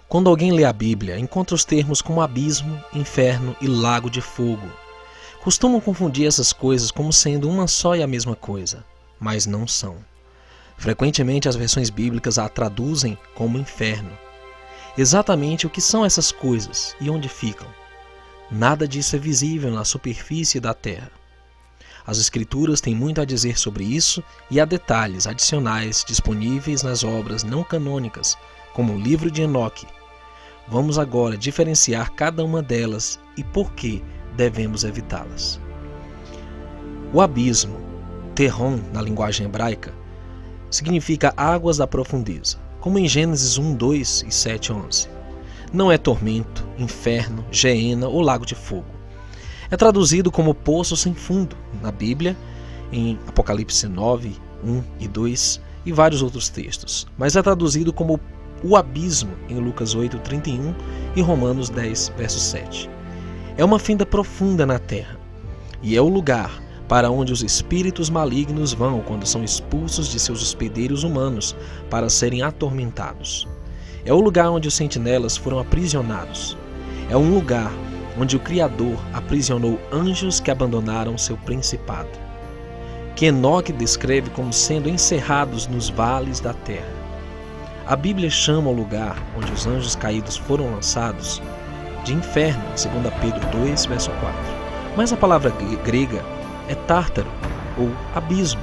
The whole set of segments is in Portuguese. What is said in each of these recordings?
Quando alguém lê a Bíblia, encontra os termos como abismo, inferno e lago de fogo. Costumam confundir essas coisas como sendo uma só e a mesma coisa, mas não são. Frequentemente as versões bíblicas a traduzem como inferno. Exatamente o que são essas coisas e onde ficam? Nada disso é visível na superfície da terra. As Escrituras têm muito a dizer sobre isso e há detalhes adicionais disponíveis nas obras não canônicas, como o livro de Enoque. Vamos agora diferenciar cada uma delas e por que devemos evitá-las. O abismo, Terron na linguagem hebraica, significa águas da profundeza, como em Gênesis 1, 2 e 7, 11. Não é tormento, inferno, geena ou lago de fogo. É traduzido como poço sem fundo na Bíblia, em Apocalipse 9, 1 e 2 e vários outros textos, mas é traduzido como o abismo em Lucas 8, 31 e Romanos 10, verso 7. É uma fenda profunda na terra e é o lugar para onde os espíritos malignos vão quando são expulsos de seus hospedeiros humanos para serem atormentados. É o lugar onde os sentinelas foram aprisionados. É um lugar onde o Criador aprisionou anjos que abandonaram seu principado, que Enoque descreve como sendo encerrados nos vales da terra. A Bíblia chama o lugar onde os anjos caídos foram lançados de inferno, 2 Pedro 2, verso 4. Mas a palavra grega é tártaro, ou abismo.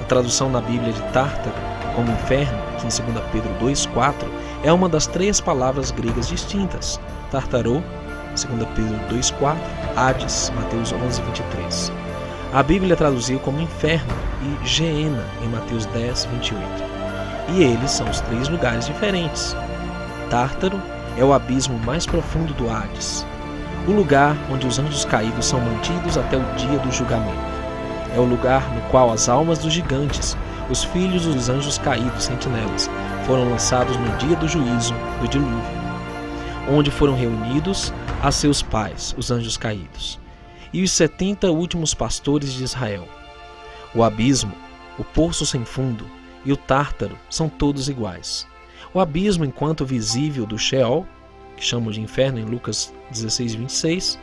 A tradução na Bíblia de tártaro como inferno, que em 2 Pedro 2, 4, é uma das 3 palavras gregas distintas. Tartarô, 2 Pedro 2, 4, Hades, Mateus 11, 23. A Bíblia traduziu como inferno e geena em Mateus 10, 28. E eles são os 3 lugares diferentes. Tártaro é o abismo mais profundo do Hades, o lugar onde os anjos caídos são mantidos até o dia do julgamento. É o lugar no qual as almas dos gigantes, os filhos dos anjos caídos, sentinelas, foram lançados no dia do juízo, do dilúvio, onde foram reunidos a seus pais, os anjos caídos, e os 70 últimos pastores de Israel. O abismo, o poço sem fundo e o tártaro são todos iguais. O abismo, enquanto visível do Sheol, que chamam de inferno em Lucas 16, 26,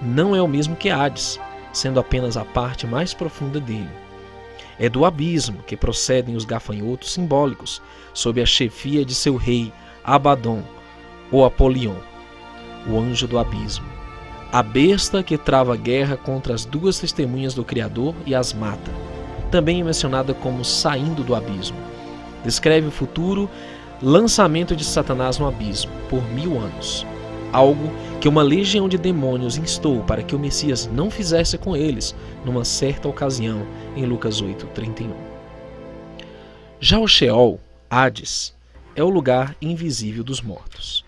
não é o mesmo que Hades, sendo apenas a parte mais profunda dele. É do abismo que procedem os gafanhotos simbólicos, sob a chefia de seu rei Abaddon, ou Apolion, o anjo do abismo. A besta que trava guerra contra as 2 testemunhas do Criador e as mata. Também é mencionada como saindo do abismo. Descreve o futuro lançamento de Satanás no abismo por 1000 anos, algo que uma legião de demônios instou para que o Messias não fizesse com eles numa certa ocasião em Lucas 8, 31. Já o Sheol, Hades, é o lugar invisível dos mortos.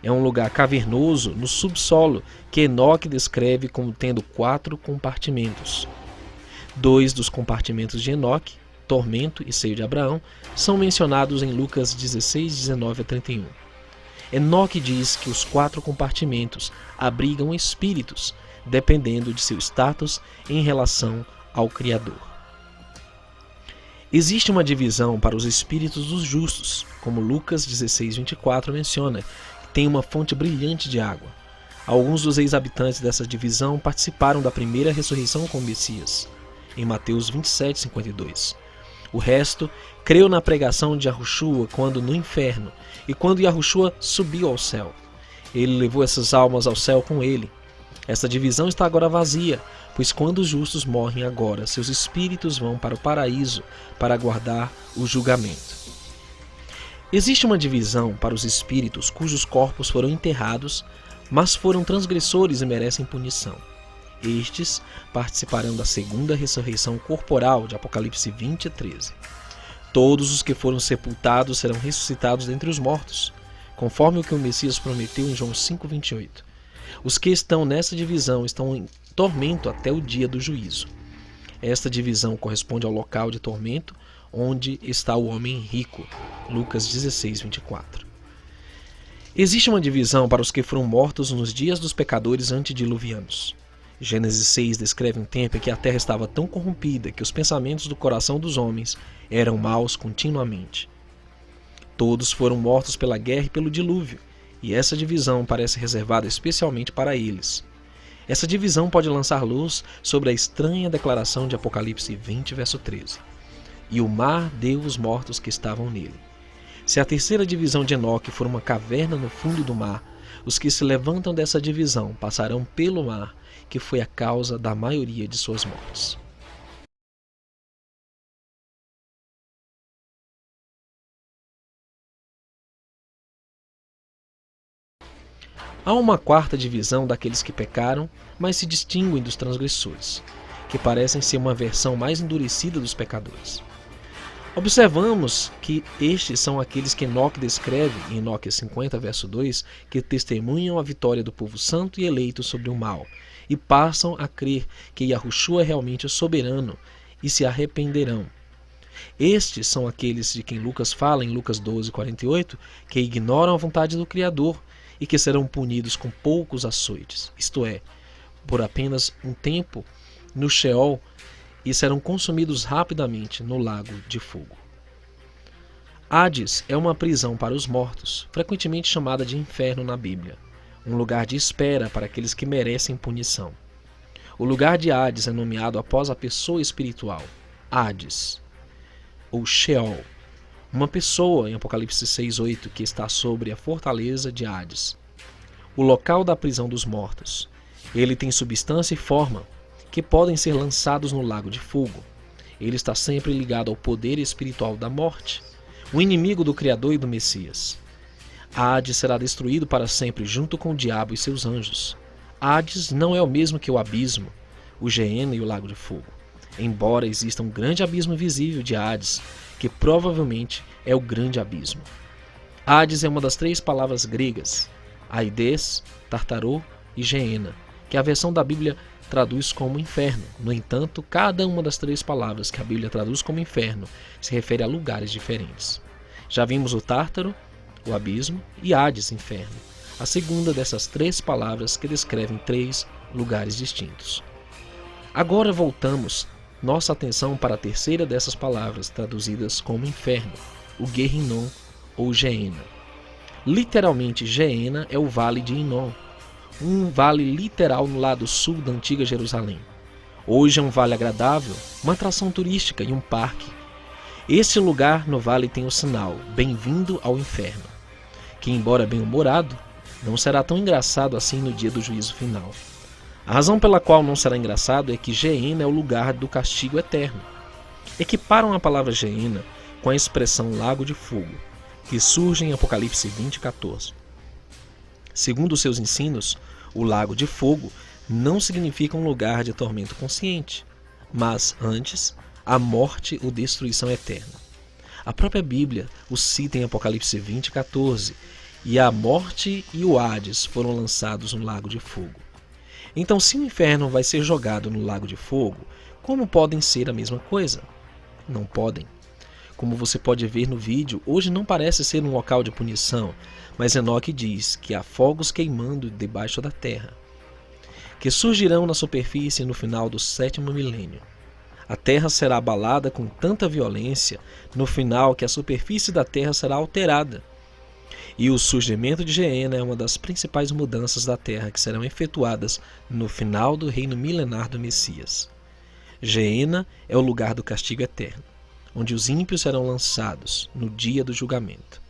É um lugar cavernoso no subsolo que Enoque descreve como tendo 4 compartimentos. 2 dos compartimentos de Enoque, tormento e seio de Abraão, são mencionados em Lucas 16, 19 a 31. Enoque diz que os 4 compartimentos abrigam espíritos, dependendo de seu status em relação ao Criador. Existe uma divisão para os espíritos dos justos, como Lucas 16, 24 menciona, que tem uma fonte brilhante de água. Alguns dos ex-habitantes dessa divisão participaram da primeira ressurreição com o Messias, em Mateus 27, 52. O resto creu na pregação de Yahushua quando no inferno e quando Yahushua subiu ao céu. Ele levou essas almas ao céu com ele. Essa divisão está agora vazia, pois quando os justos morrem agora, seus espíritos vão para o paraíso para aguardar o julgamento. Existe uma divisão para os espíritos cujos corpos foram enterrados, mas foram transgressores e merecem punição. Estes participarão da segunda ressurreição corporal de Apocalipse 20 e 13. Todos os que foram sepultados serão ressuscitados dentre os mortos, conforme o que o Messias prometeu em João 5, 28. Os que estão nessa divisão estão em tormento até o dia do juízo. Esta divisão corresponde ao local de tormento onde está o homem rico, Lucas 16, 24. Existe uma divisão para os que foram mortos nos dias dos pecadores antediluvianos. Gênesis 6 descreve um tempo em que a terra estava tão corrompida que os pensamentos do coração dos homens eram maus continuamente. Todos foram mortos pela guerra e pelo dilúvio, e essa divisão parece reservada especialmente para eles. Essa divisão pode lançar luz sobre a estranha declaração de Apocalipse 20, verso 13. E o mar deu os mortos que estavam nele. Se a terceira divisão de Enoque for uma caverna no fundo do mar, os que se levantam dessa divisão passarão pelo mar, que foi a causa da maioria de suas mortes. Há uma quarta divisão daqueles que pecaram, mas se distinguem dos transgressores, que parecem ser uma versão mais endurecida dos pecadores. Observamos que estes são aqueles que Enoque descreve, em Enoque 50, verso 2, que testemunham a vitória do povo santo e eleito sobre o mal, e passam a crer que Yahushua é realmente o soberano, e se arrependerão. Estes são aqueles de quem Lucas fala em Lucas 12, 48, que ignoram a vontade do Criador, e que serão punidos com poucos açoites, isto é, por apenas um tempo no Sheol, e serão consumidos rapidamente no lago de fogo. Hades é uma prisão para os mortos, frequentemente chamada de inferno na Bíblia, um lugar de espera para aqueles que merecem punição. O lugar de Hades é nomeado após a pessoa espiritual, Hades, ou Sheol, uma pessoa em Apocalipse 6:8 que está sobre a fortaleza de Hades, o local da prisão dos mortos. Ele tem substância e forma que podem ser lançados no lago de fogo. Ele está sempre ligado ao poder espiritual da morte, o inimigo do Criador e do Messias. Hades será destruído para sempre junto com o diabo e seus anjos. Hades não é o mesmo que o abismo, o Geena e o lago de fogo, embora exista um grande abismo visível de Hades, que provavelmente é o grande abismo. Hades é uma das três palavras gregas, Aides, Tartarô e Geena, que a versão da Bíblia traduz como inferno. No entanto, cada uma das três palavras que a Bíblia traduz como inferno se refere a lugares diferentes. Já vimos o Tártaro, o abismo, e Hades, inferno, a segunda dessas três palavras que descrevem três lugares distintos. Agora voltamos nossa atenção para a terceira dessas palavras traduzidas como inferno, o Gehinnom ou Geena. Literalmente, Geena é o vale de Hinnom, um vale literal no lado sul da antiga Jerusalém. Hoje é um vale agradável, uma atração turística e um parque. Este lugar no vale tem o sinal, bem-vindo ao inferno, que embora bem-humorado, não será tão engraçado assim no dia do juízo final. A razão pela qual não será engraçado é que Geena é o lugar do castigo eterno. Equiparam a palavra Geena com a expressão lago de fogo, que surge em Apocalipse 20:14. Segundo seus ensinos, o lago de fogo não significa um lugar de tormento consciente, mas, antes, a morte ou destruição eterna. A própria Bíblia o cita em Apocalipse 20:14, e a morte e o Hades foram lançados no lago de fogo. Então, se o inferno vai ser jogado no lago de fogo, como podem ser a mesma coisa? Não podem. Como você pode ver no vídeo, hoje não parece ser um local de punição, mas Enoque diz que há fogos queimando debaixo da terra, que surgirão na superfície no final do 7º milênio. A terra será abalada com tanta violência no final que a superfície da terra será alterada. E o surgimento de Geena é uma das principais mudanças da terra que serão efetuadas no final do reino milenar do Messias. Geena é o lugar do castigo eterno, onde os ímpios serão lançados no dia do julgamento.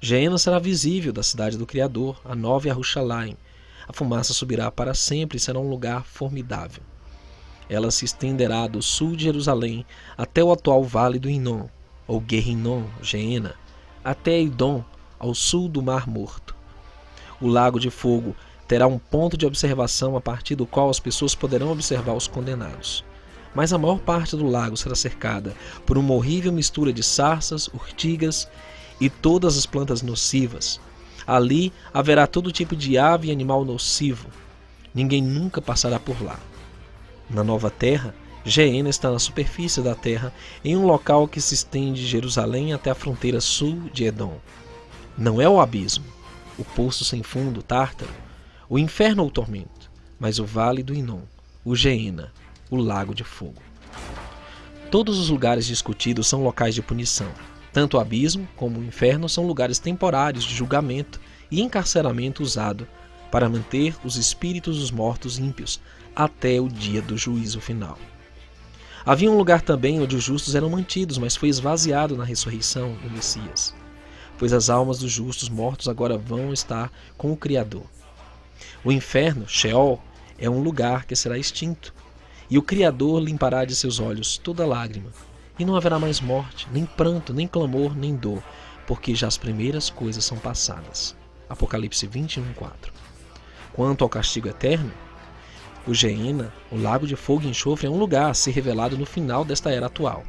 Geena será visível da cidade do Criador, a nova Jerusalém. A fumaça subirá para sempre e será um lugar formidável. Ela se estenderá do sul de Jerusalém até o atual vale do Hinnom, ou Gehinnom, Geena, até Edom, ao sul do Mar Morto. O lago de fogo terá um ponto de observação a partir do qual as pessoas poderão observar os condenados. Mas a maior parte do lago será cercada por uma horrível mistura de sarças, urtigas e todas as plantas nocivas. Ali haverá todo tipo de ave e animal nocivo. Ninguém nunca passará por lá. Na nova terra, Geena está na superfície da terra, em um local que se estende de Jerusalém até a fronteira sul de Edom. Não é o abismo, o poço sem fundo, Tártaro, o inferno ou o tormento, mas o vale do Hinnom, o Geena, o lago de fogo. Todos os lugares discutidos são locais de punição. Tanto o abismo como o inferno são lugares temporários de julgamento e encarceramento usado para manter os espíritos dos mortos ímpios até o dia do juízo final. Havia um lugar também onde os justos eram mantidos, mas foi esvaziado na ressurreição do Messias, pois as almas dos justos mortos agora vão estar com o Criador. O inferno, Sheol, é um lugar que será extinto, e o Criador limpará de seus olhos toda lágrima, e não haverá mais morte, nem pranto, nem clamor, nem dor, porque já as primeiras coisas são passadas. Apocalipse 21:4. Quanto ao castigo eterno, o Geena, o lago de fogo e enxofre, é um lugar a ser revelado no final desta era atual,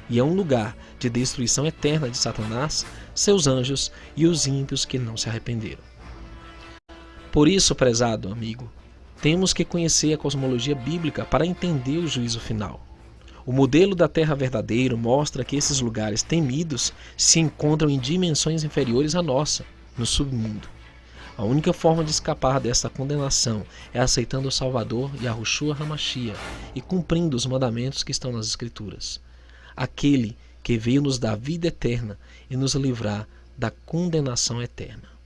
e é um lugar de destruição eterna de Satanás, seus anjos e os ímpios que não se arrependeram. Por isso, prezado amigo, temos que conhecer a cosmologia bíblica para entender o juízo final. O modelo da Terra verdadeiro mostra que esses lugares temidos se encontram em dimensões inferiores à nossa, no submundo. A única forma de escapar dessa condenação é aceitando o Salvador Yahushua HaMashiach e cumprindo os mandamentos que estão nas Escrituras. Aquele que veio nos dar vida eterna e nos livrar da condenação eterna.